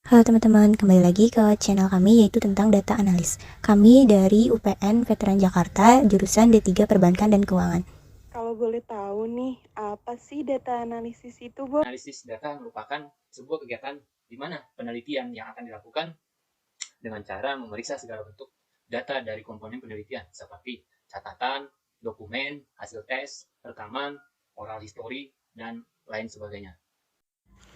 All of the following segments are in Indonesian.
Halo teman-teman, kembali lagi ke channel kami yaitu tentang data analis. Kami dari UPN Veteran Jakarta, jurusan D3 Perbankan dan Keuangan. Kalau boleh tahu nih, apa sih data analisis itu, Bu? Analisis data merupakan sebuah kegiatan di mana penelitian yang akan dilakukan dengan cara memeriksa segala bentuk data dari komponen penelitian seperti catatan, dokumen, hasil tes, rekaman, oral history, dan lain sebagainya.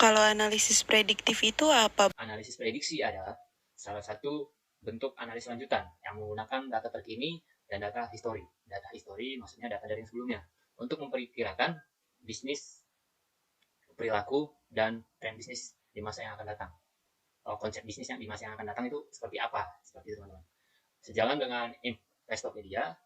Kalau analisis prediktif itu apa? Analisis prediksi adalah salah satu bentuk analisis lanjutan yang menggunakan data terkini dan data history. Data history maksudnya data dari yang sebelumnya untuk memperkirakan bisnis, perilaku, dan tren bisnis di masa yang akan datang. Konsep bisnis yang di masa yang akan datang itu seperti apa? Seperti itu, teman-teman. Sejalan dengan Investopedia,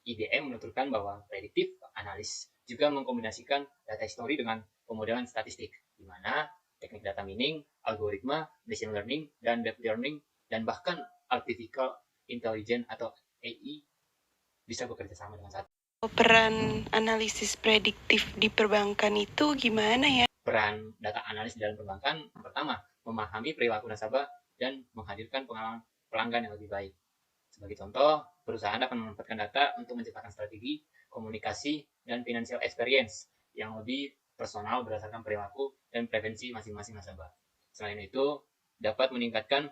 IBM menuturkan bahwa prediktif analis juga mengkombinasikan data history dengan pemodelan statistik, di mana teknik data mining, algoritma, machine learning, dan deep learning, dan bahkan artificial intelligence atau AI bisa bekerja sama dengan satu. Peran analisis prediktif di perbankan itu gimana ya? Peran data analis dalam perbankan, pertama, memahami perilaku nasabah dan menghadirkan pengalaman pelanggan yang lebih baik. Sebagai contoh, perusahaan akan memanfaatkan data untuk menciptakan strategi, komunikasi, dan financial experience yang lebih personal berdasarkan perilaku dan preferensi masing-masing nasabah. Selain itu, dapat meningkatkan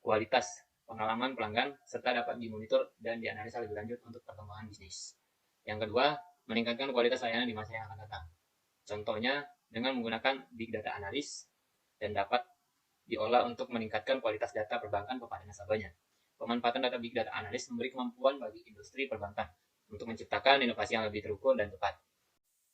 kualitas pengalaman pelanggan serta dapat dimonitor dan dianalisa lebih lanjut untuk perkembangan bisnis. Yang kedua, meningkatkan kualitas layanan di masa yang akan datang. Contohnya, dengan menggunakan big data analis dan dapat diolah untuk meningkatkan kualitas data perbankan kepada nasabahnya. Pemanfaatan data big data analis memberi kemampuan bagi industri perbankan untuk menciptakan inovasi yang lebih terukur dan tepat.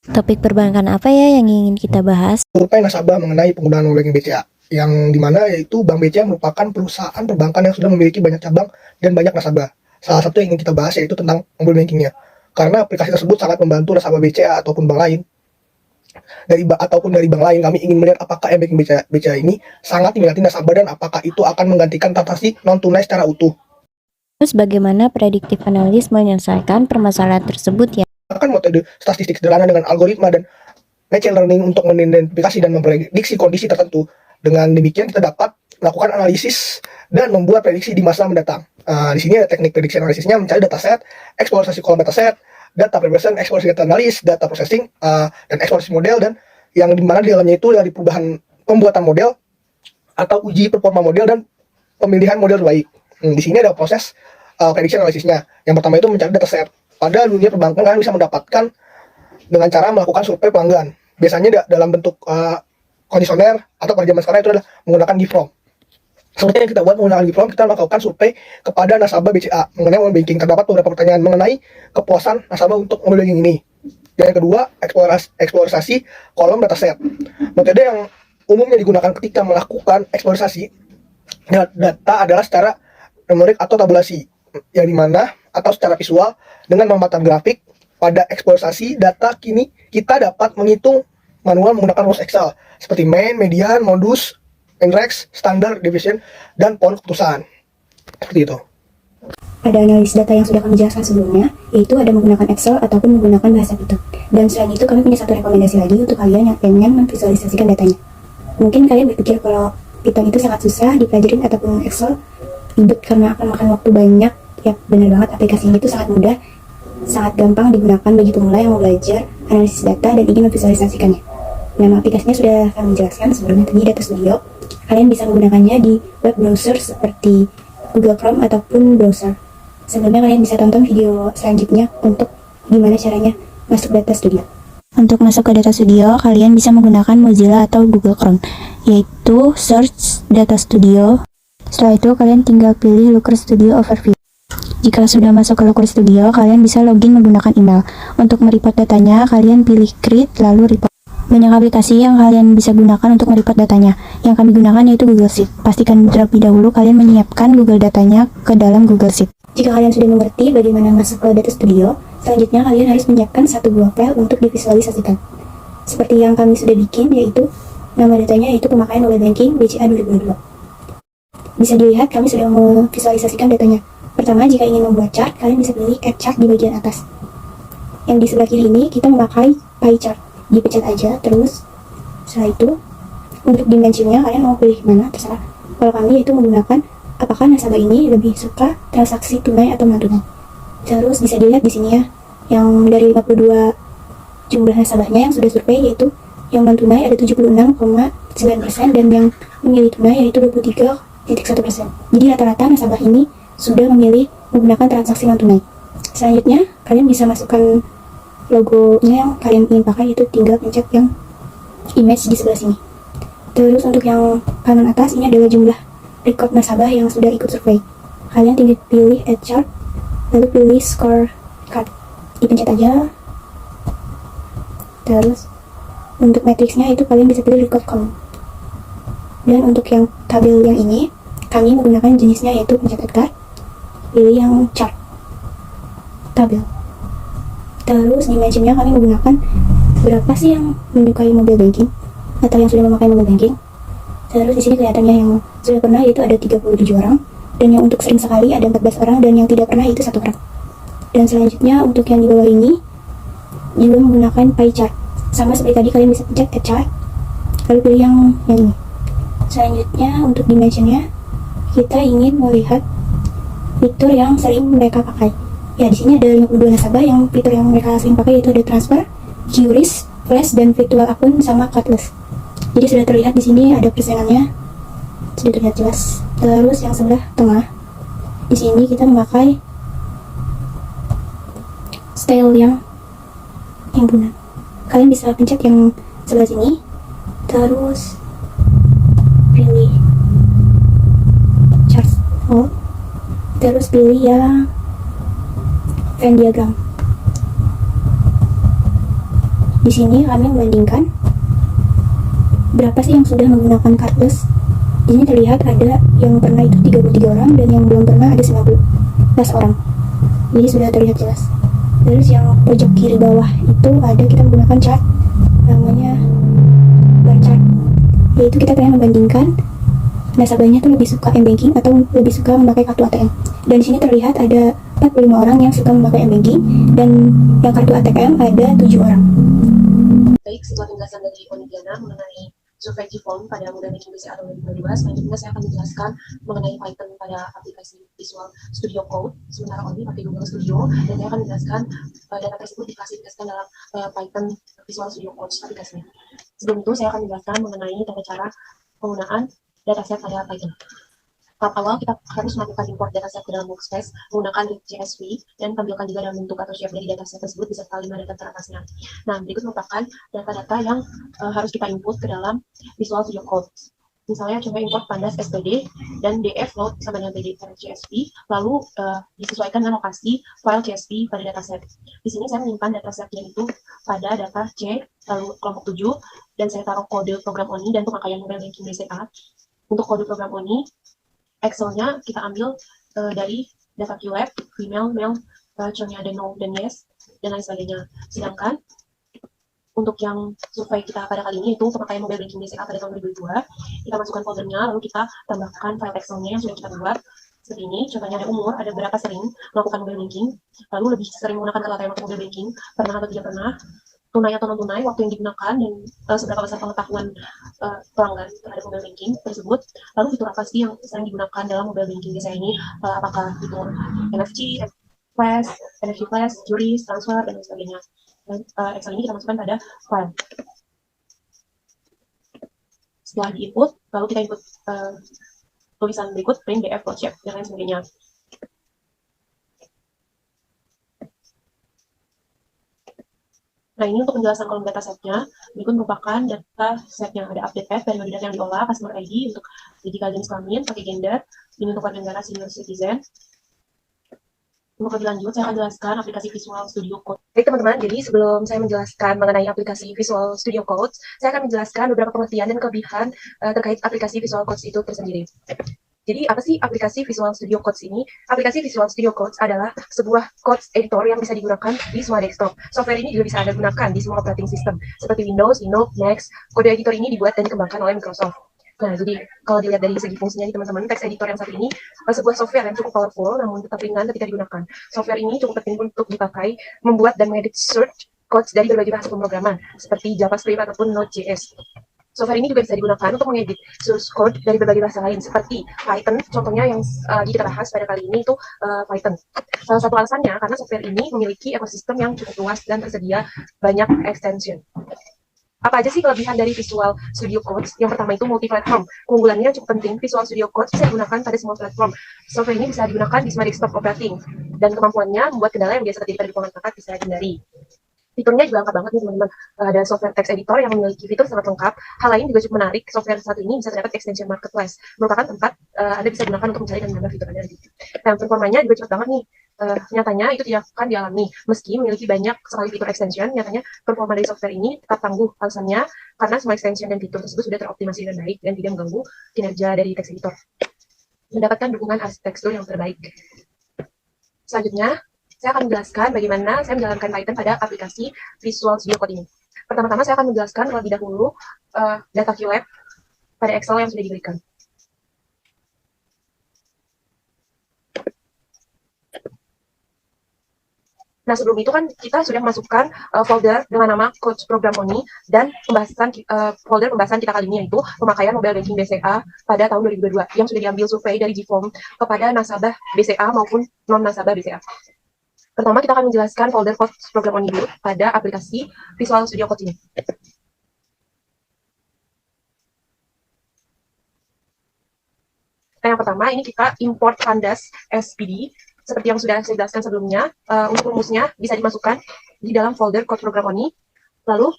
Topik perbankan apa ya yang ingin kita bahas? Survei nasabah mengenai penggunaan mobile banking BCA, yang dimana yaitu Bank BCA merupakan perusahaan perbankan yang sudah memiliki banyak cabang dan banyak nasabah. Salah satu yang ingin kita bahas yaitu tentang mobile bankingnya, karena aplikasi tersebut sangat membantu nasabah BCA ataupun bank lain. Dari bank lain, kami ingin melihat apakah banking BCA ini sangat diminati nasabah dan apakah itu akan menggantikan transaksi non tunai secara utuh. Terus bagaimana prediktif analis menyelesaikan permasalahan tersebut ya? Bahkan metode statistik sederhana dengan algoritma dan machine learning untuk mengidentifikasi dan memprediksi kondisi tertentu. Dengan demikian kita dapat melakukan analisis dan membuat prediksi di masa mendatang. Di sini ada teknik prediksi analisisnya, mencari dataset, eksplorasi kolom dataset, data preparation, eksplorasi data analis, data processing, dan eksplorasi model, dan yang dimana di dalamnya itu dari perubahan pembuatan model atau uji performa model dan pemilihan model terbaik. Di sini ada proses prediksi analisisnya. Yang pertama itu mencari dataset. Pada dunia perbankan kalian bisa mendapatkan dengan cara melakukan survei pelanggan. Biasanya dalam bentuk kondisioner atau pada zaman sekarang itu adalah menggunakan gift form. Seperti yang kita buat menggunakan gift form, kita melakukan survei kepada nasabah BCA mengenai mobile banking. Terdapat beberapa pertanyaan mengenai kepuasan nasabah untuk mobile banking ini. Dan yang kedua, eksplorasi kolom dataset. Metode yang umumnya digunakan ketika melakukan eksplorasi data adalah secara numerik atau tabulasi, yang dimana atau secara visual dengan memanfaatkan grafik. Pada eksplorasi data kini kita dapat menghitung manual menggunakan rules Excel seperti mean, median, modus, index, standard deviation, dan poin keputusan. Seperti itu. Ada analis data yang sudah kami jelaskan sebelumnya, yaitu ada menggunakan Excel ataupun menggunakan bahasa Python. Dan selain itu kami punya satu rekomendasi lagi untuk kalian yang pengen memvisualisasikan datanya. Mungkin kalian berpikir kalau Python itu sangat susah dipelajarin ataupun Excel ribet karena akan makan waktu banyak. Ya benar banget, aplikasi ini itu sangat mudah, sangat gampang digunakan bagi pemula yang mau belajar analisis data dan ingin memvisualisasikannya. Nama aplikasinya sudah kami jelaskan sebelumnya tadi, Data Studio. Kalian bisa menggunakannya di web browser seperti Google Chrome ataupun browser. Sebelumnya kalian bisa tonton video selanjutnya untuk gimana caranya masuk Data Studio. Untuk masuk ke Data Studio, kalian bisa menggunakan Mozilla atau Google Chrome, yaitu search Data Studio. Setelah itu kalian tinggal pilih Looker Studio Overview. Jika sudah masuk ke Looker Studio, kalian bisa login menggunakan email. Untuk mereport datanya, kalian pilih create lalu report. Banyak aplikasi yang kalian bisa gunakan untuk mereport datanya. Yang kami gunakan yaitu Google Sheet. Pastikan terlebih dahulu kalian menyiapkan Google datanya ke dalam Google Sheet. Jika kalian sudah mengerti bagaimana masuk ke Data Studio, selanjutnya kalian harus menyiapkan satu buah file untuk divisualisasikan. Seperti yang kami sudah bikin, yaitu nama datanya yaitu pemakaian mobile banking BCA 2022. Bisa dilihat kami sudah memvisualisasikan datanya. Pertama, jika ingin membuat chart, kalian bisa pilih add chart di bagian atas. Yang di sebelah kiri ini kita memakai pie chart. Dipencet aja, terus setelah itu Untuk dimensinya kalian mau pilih mana terserah. Kalau kami itu menggunakan apakah nasabah ini lebih suka transaksi tunai atau non tunai. Terus bisa dilihat di sini ya, yang dari 52 jumlah nasabahnya yang sudah survei yaitu yang non tunai ada 76,9% dan yang memilih tunai yaitu 23,1%. Jadi rata-rata nasabah ini sudah memilih menggunakan transaksi non tunai. Selanjutnya kalian bisa masukkan logonya yang kalian ingin pakai, itu tinggal pencet yang image di sebelah sini. Terus untuk yang kanan atas ini adalah jumlah record nasabah yang sudah ikut survei. Kalian tinggal pilih add chart, lalu pilih score card, dipencet aja. Terus untuk matriksnya itu kalian bisa pilih record column. Dan untuk yang tabel yang ini kami menggunakan jenisnya yaitu pencet card, pilih yang chart tabel. Terus dimensinya kami menggunakan berapa sih yang menyukai mobile banking atau yang sudah memakai mobile banking. Terus di sini kelihatannya yang sudah pernah itu ada 37 orang, dan yang untuk sering sekali ada 14 orang, dan yang tidak pernah itu 1 orang. Dan selanjutnya untuk yang di bawah ini juga menggunakan pie chart. Sama seperti tadi, kalian bisa pencet add chart, lalu pilih yang ini. Selanjutnya untuk dimensionnya kita ingin melihat fitur yang sering mereka pakai. Ya, di sini ada 52 nasabah yang fitur yang mereka sering pakai yaitu ada transfer, QRIS, flash, dan virtual akun sama cardless. Jadi sudah terlihat di sini ada persenannya, sudah terlihat jelas. Terus yang sebelah tengah, di sini kita memakai style yang himpunan. Kalian bisa pencet yang sebelah sini, terus pilih chart mode, terus pilih yang Venn diagram. Di sini kami membandingkan berapa sih yang sudah menggunakan cardless. Di sini terlihat ada yang pernah itu 33 orang dan yang belum pernah ada 19 orang. Jadi sudah terlihat jelas. Terus yang pojok kiri bawah itu ada kita menggunakan chart namanya bar chart, yaitu kita pengen membandingkan nasabahnya tuh lebih suka m-banking atau lebih suka memakai kartu ATM. Dan di sini terlihat ada 45 orang yang suka memakai m-banking dan yang kartu ATM ada 7 orang. Baik, setelah penjelasan dari Onidiana mengenai survei form pada mobile banking BCA tahun 2022, selanjutnya saya akan menjelaskan mengenai Python pada aplikasi Visual Studio Code. Sementara Oni pakai Google Studio, dan saya akan menjelaskan data tersebut diklasifikasikan dalam Python Visual Studio Code aplikasinya. Sebelum itu, saya akan menjelaskan mengenai tata cara penggunaan dataset pada Python. Tahap awal kita harus melakukan import dataset ke dalam workspace menggunakan CSV dan tampilkan juga dalam bentuk atau shape dari dataset tersebut beserta 5 data teratasnya. Nah, berikut merupakan data-data yang harus kita input ke dalam Visual Studio Code. Misalnya coba import pandas std dan df load sama dengan pd CSV, lalu disesuaikan dengan lokasi file CSV pada dataset. Di sini saya menyimpan datasetnya itu pada data C, lalu kelompok 7, dan saya taruh kode program ONI dan pemakaian mobile banking BCA. Untuk kode program ONI, Excel-nya kita ambil dari data QLab, email, mail, contohnya ada no dan yes, dan lain sebagainya. Sedangkan untuk yang survei kita pada kali ini itu pemakaian mobile banking BCA pada tahun 2002, kita masukkan foldernya, lalu kita tambahkan file Excel-nya yang sudah kita buat. Seperti ini, contohnya ada umur, ada berapa sering melakukan mobile banking, lalu lebih sering menggunakan kartu ATM atau mobile banking, pernah atau tidak pernah, tunai atau non tunai, waktu yang digunakan, dan seberapa besar pengetahuan pelanggan terhadap mobile banking tersebut. Lalu fitur apa sih yang sering digunakan dalam mobile banking biasanya ini, apakah fitur NFC, flash, NFC flash, QRIS, transfer, dan lain sebagainya. Dan Excel ini kita masukkan pada file. Setelah di-input, lalu kita input tulisan berikut, print, df, shape, dan lain sebagainya. Nah, ini untuk penjelasan kolom datasetnya. Berikut merupakan dataset yang ada update path, periode data yang diolah, customer ID untuk digital jenis kelamin, pakai gender, ini untuk warga negara senior citizen. Untuk lebih lanjut, saya akan jelaskan aplikasi Visual Studio Code. Baik teman-teman, jadi sebelum saya menjelaskan mengenai aplikasi Visual Studio Code, saya akan menjelaskan beberapa pengertian dan kelebihan terkait aplikasi Visual Code itu tersendiri. Jadi apa sih aplikasi Visual Studio Codes ini? Aplikasi Visual Studio Codes adalah sebuah codes editor yang bisa digunakan di semua desktop. Software ini juga bisa Anda gunakan di semua operating system seperti Windows, Linux, Mac. Kode editor ini dibuat dan dikembangkan oleh Microsoft. Nah, jadi kalau dilihat dari segi fungsinya nih teman-teman, text editor yang satu ini sebuah software yang cukup powerful namun tetap ringan ketika digunakan. Software ini cukup penting untuk dipakai membuat dan mengedit search codes dari berbagai bahasa pemrograman seperti JavaScript ataupun Node.js. Software ini juga bisa digunakan untuk mengedit source code dari berbagai bahasa lain seperti Python. Contohnya yang kita bahas pada kali ini itu Python. Salah satu alasannya karena software ini memiliki ekosistem yang cukup luas dan tersedia banyak extension. Apa aja sih kelebihan dari Visual Studio Code? Yang pertama itu multi-platform. Keunggulannya cukup penting, Visual Studio Code bisa digunakan pada semua platform. Software ini bisa digunakan di semua desktop operating, dan kemampuannya membuat kendala yang biasa terjadi pada perangkat bisa dihindari. Fiturnya juga lengkap banget nih teman-teman. Ada software text editor yang memiliki fitur sangat lengkap. Hal lain juga cukup menarik, software satu ini bisa terdapat extension marketplace, merupakan tempat Anda bisa gunakan untuk mencari dan menambah fitur Anda nanti. Dan performanya juga cepat banget nih. Nyatanya itu tidak akan dialami meski memiliki banyak sekali fitur extension. Nyatanya performa dari software ini tetap tangguh, alasannya karena semua extension dan fitur tersebut sudah teroptimasi dengan baik dan tidak mengganggu kinerja dari text editor. Mendapatkan dukungan arsitektur yang terbaik. Selanjutnya, saya akan menjelaskan bagaimana saya menjalankan Python pada aplikasi Visual Studio Code ini. Pertama-tama saya akan menjelaskan terlebih dahulu data QLab pada Excel yang sudah diberikan. Nah, sebelum itu kan kita sudah memasukkan folder dengan nama Coach Program Only dan folder pembahasan kita kali ini yaitu pemakaian mobile banking BCA pada tahun 2022 yang sudah diambil survei dari GFOM kepada nasabah BCA maupun non-nasabah BCA. Pertama, kita akan menjelaskan folder Coach Program Only dulu pada aplikasi Visual Studio Code ini. Nah, yang pertama, ini kita import pandas SPD. Seperti yang sudah saya jelaskan sebelumnya, untuk rumusnya bisa dimasukkan di dalam folder Code Program Only. Lalu,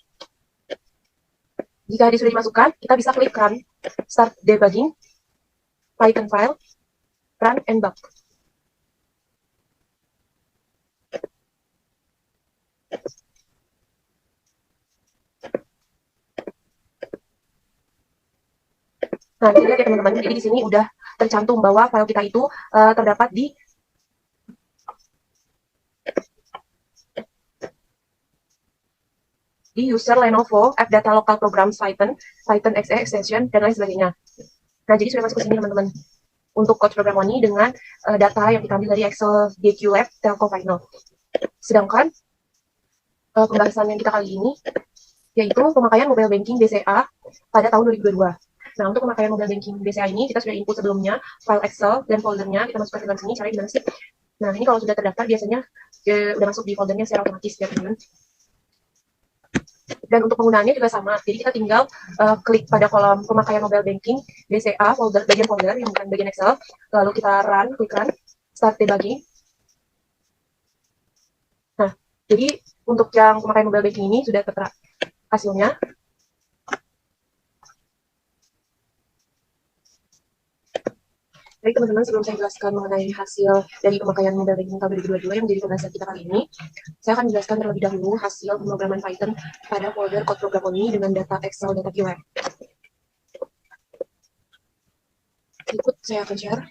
jika sudah dimasukkan, kita bisa klik Run, Start Debugging, Python File, Run and Bug. Nah, bisa lihat ya teman-teman, jadi di sini udah tercantum bahwa file kita itu terdapat di user Lenovo App Data Local Programs Python, Python XE extension, dan lain sebagainya. Nah, jadi sudah masuk ke sini teman-teman. Untuk Coach Program Only dengan data yang kita ambil dari Excel DQ Lab Telco Final. Sedangkan pembahasan yang kita kali ini yaitu pemakaian mobile banking BCA pada tahun 2022. Nah, untuk pemakaian mobile banking BCA ini kita sudah input sebelumnya file Excel dan foldernya kita masukkan ke dalam sini. Caranya gimana sih? Nah, ini kalau sudah terdaftar biasanya udah masuk di foldernya secara otomatis ya teman-teman. Dan untuk penggunaannya juga sama. Jadi kita tinggal klik pada kolom pemakaian mobile banking BCA bagian folder yang bukan bagian Excel. Lalu kita klik run, start debugging. Nah, jadi untuk yang pemakaian mobile banking ini sudah tertera hasilnya. Baik teman-teman, sebelum saya jelaskan mengenai hasil dari pemakaian mobile banking tahun 2022 yang menjadi pembahasan kita kali ini, saya akan jelaskan terlebih dahulu hasil pemrograman Python pada folder Code Program Only dengan data Excel data QLab. Berikut saya akan share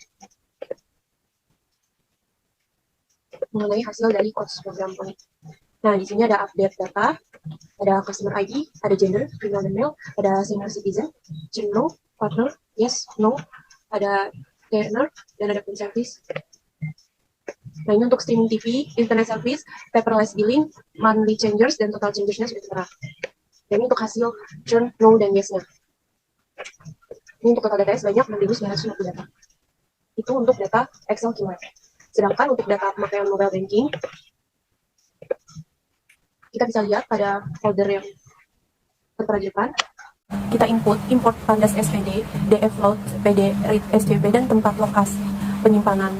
mengenai hasil dari Code Program Only. Nah, di sini ada update data, ada customer ID, ada gender, female dan male, ada senior citizen, no, partner, yes, no, ada earner, dan ada pin service. Nah, ini untuk streaming TV, internet service, paperless billing, monthly changers, dan total changersnya sudah tertera. Dan ini untuk hasil churn, no, dan yes-nya. Ini untuk total data sebanyak 6.950 data. Itu untuk data Excel QLab. Sedangkan untuk data pemakaian mobile banking, kita bisa lihat pada folder yang tertera di depan. Kita import pandas SPD, DF load, PD, read SVP, dan tempat lokasi penyimpanan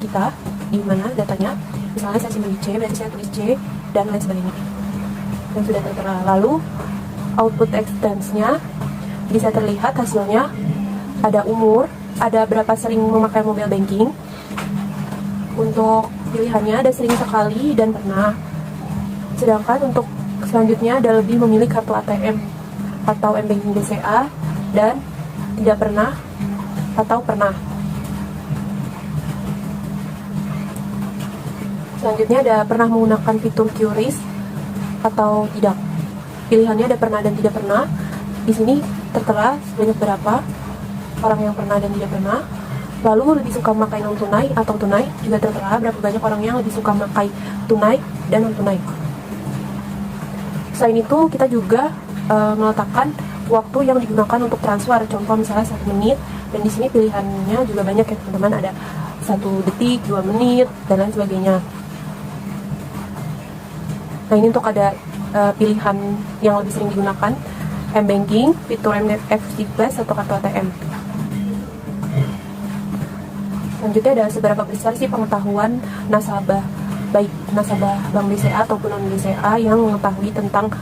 kita di mana datanya. Misalnya saya simpan di C, berarti saya tulis C, dan lain sebagainya. Dan sudah tertera. Lalu output extents-nya bisa terlihat hasilnya. Ada umur, ada berapa sering memakai mobile banking. Untuk pilihannya ada sering sekali dan pernah. Sedangkan untuk selanjutnya ada lebih memilih kartu ATM atau M-Banking BCA dan tidak pernah atau pernah. Selanjutnya ada pernah menggunakan fitur QRIS atau tidak. Pilihannya ada pernah dan tidak pernah. Di sini tertera sebanyak berapa orang yang pernah dan tidak pernah. Lalu lebih suka memakai non tunai atau tunai, juga tertera berapa banyak orang yang lebih suka memakai tunai dan non tunai. Selain itu, kita juga meletakkan waktu yang digunakan untuk transfer. Contoh misalnya 1 menit, dan di sini pilihannya juga banyak ya teman-teman, ada 1 detik, 2 menit, dan lain sebagainya. Nah ini untuk ada pilihan yang lebih sering digunakan, M-Banking, fitur NFC Plus, atau kartu ATM. Selanjutnya ada seberapa besar sih pengetahuan nasabah, baik nasabah Bank BCA ataupun non BCA yang mengetahui tentang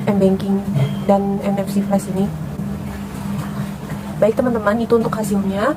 M-Banking dan NFC Flash ini. Baik teman-teman, itu untuk hasilnya.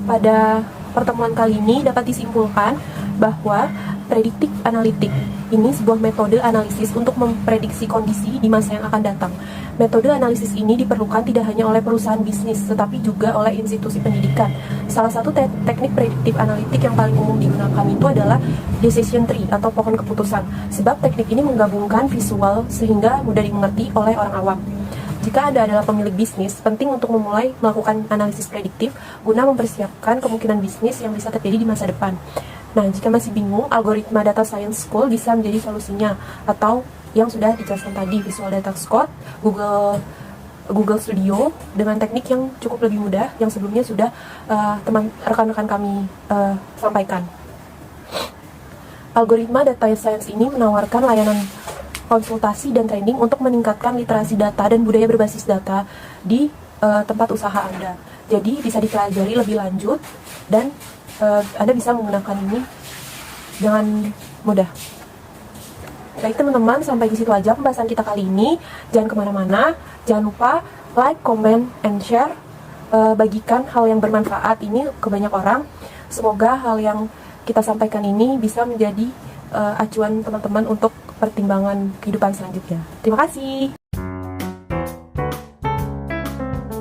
Pada pertemuan kali ini dapat disimpulkan bahwa predictive analytic ini sebuah metode analisis untuk memprediksi kondisi di masa yang akan datang. Metode analisis ini diperlukan tidak hanya oleh perusahaan bisnis, tetapi juga oleh institusi pendidikan. Salah satu teknik prediktif analitik yang paling umum digunakan itu adalah decision tree atau pohon keputusan. Sebab teknik ini menggabungkan visual sehingga mudah dimengerti oleh orang awam. Jika Anda adalah pemilik bisnis, penting untuk memulai melakukan analisis prediktif guna mempersiapkan kemungkinan bisnis yang bisa terjadi di masa depan. Nah, jika masih bingung, algoritma Data Science School bisa menjadi solusinya, atau yang sudah dijelaskan tadi, Visual Data Scout, Google Studio, dengan teknik yang cukup lebih mudah, yang sebelumnya sudah rekan-rekan kami sampaikan. Algoritma Data Science ini menawarkan layanan konsultasi dan training untuk meningkatkan literasi data dan budaya berbasis data di tempat usaha Anda. Jadi bisa dipelajari lebih lanjut dan Anda bisa menggunakan ini dengan mudah. Baik teman-teman, sampai di situ aja pembahasan kita kali ini. Jangan kemana-mana, jangan lupa like, comment, and share. Bagikan hal yang bermanfaat ini ke banyak orang. Semoga hal yang kita sampaikan ini bisa menjadi acuan teman-teman untuk pertimbangan kehidupan selanjutnya. Terima kasih.